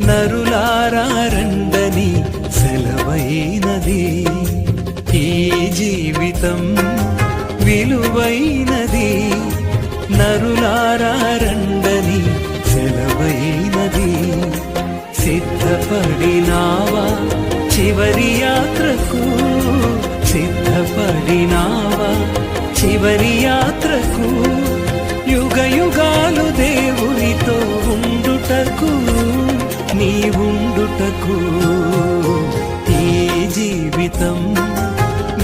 నరులారా రండని సెలవైనది. ఈ జీవితం విలువైనది, నరులారా రండని సెలవైనది. సిద్ధపడినావా చివరి యాత్రకు, సిద్ధపడినావా చివరి యాత్రకు, యుగ యుగాలు దేవునితో ఉండుటకు, నీవుండుటకు. ఈ జీవితం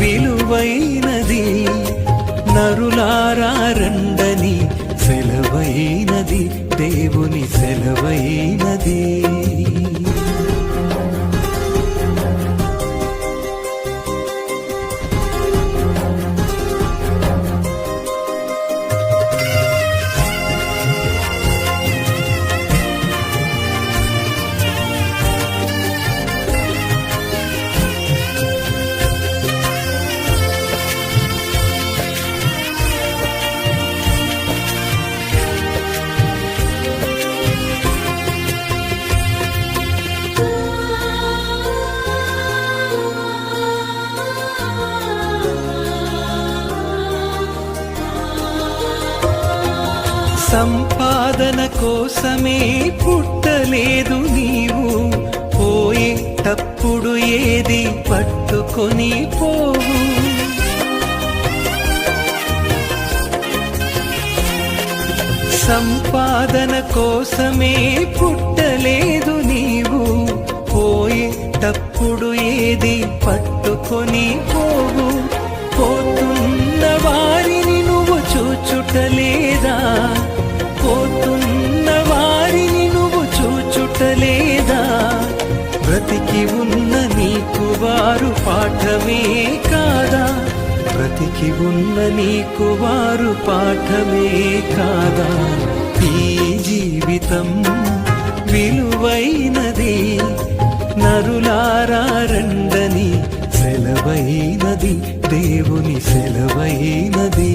విలువైనది, నరులారా రండని సెలవైనది, దేవుని సెలవైనది. సంపాదన కోసమే పుట్టలేదు నీవు, పోయేటప్పుడు ఏది పట్టుకొని పోవు. సంపాదన కోసమే పుట్టలేదు నీవు, పోయేటప్పుడు ఏది పట్టుకొని పోవు. పోతున్న వారిని నువ్వు చూచుటలేదా, పోతున్న వారిని నువ్వు చూచుటలేదా. బ్రతికి ఉన్న నీకు వారు పాఠమే కాదా, బ్రతికి ఉన్న నీకు వారు పాఠమే కాదా. ఈ జీవితం విలువైనది, నరులారా రండని సెలవైనది, దేవుని సెలవైనది.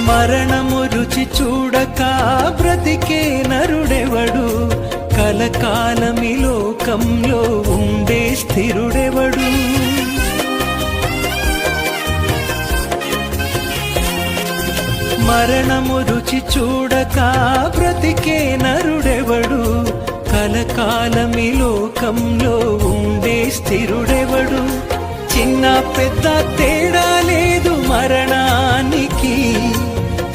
మరణము రుచి చూడక బ్రతికే నరుడెవడు, కలకాలమి లోకంలో ఉండే స్థిరుడెవడు. మరణము రుచి చూడక బ్రతికే నరుడెవడు, కలకాలమి లోకంలో ఉండే స్థిరుడెవడు. చిన్న పెద్ద తేడా లేదు మరణానికి,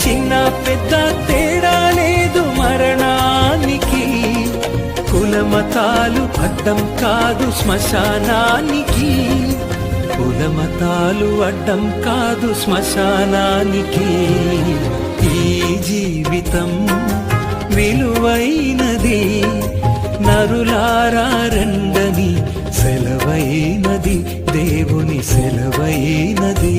చిన్న పెద్ద తేడా లేదు మరణానికి. కులమతాలు అడ్డం కాదు శ్మశానానికి, కులమతాలు అడ్డం కాదు శ్మశానానికి. ఈ జీవితం విలువైనది, నరులారా రండని సెలవైనది, దేవుని సెలవైనది.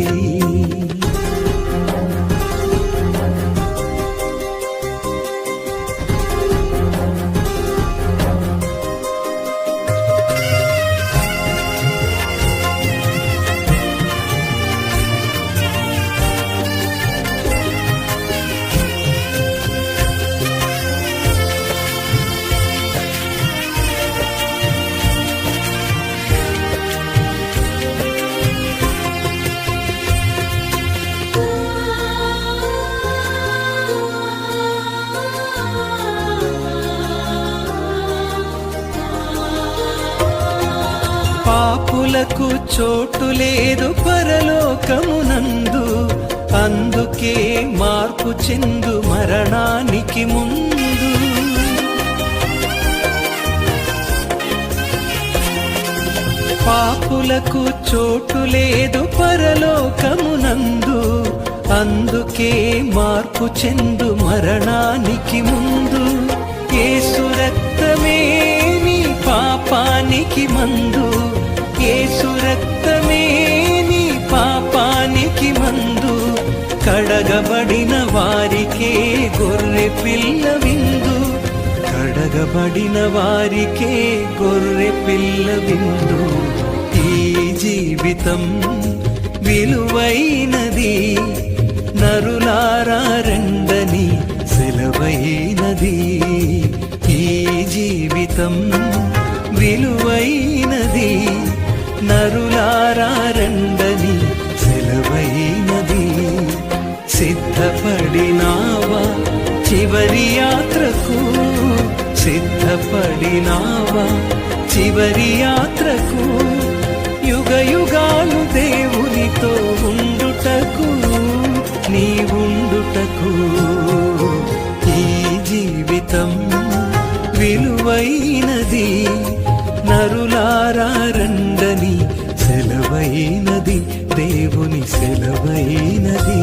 పాపులకు చోటు లేదు పరలోకమునందు, అందుకే మార్పు చెందు మరణానికి ముందు. పాపులకు చోటు లేదు పరలోకమునందు, అందుకే మార్పు చెందు మరణానికి ముందు. యేసు రక్తమే నీ పాపానికి మందు, యేసు రక్తమే నీ పాపానికి మందు. కడగబడిన వారికే గొర్రె పిల్ల విందు, కడగబడిన వారికే గొర్రె పిల్ల విందు. ఈ జీవితం విలువైనది, నరులారా రండని సెలవైనది. ఈ జీవితం విలువైనది, నరులారా రండని సెలవైనది. సిద్ధపడినావా చివరి యాత్రకు, సిద్ధపడినావా చివరి యాత్రకు. యుగ యుగాలు దేవునితో ఉండుటకు, నీవుండుటకు. ఈ జీవితం విలువైనది, నరులారా రండని సెలవైనది, దేవుని సెలవైనది.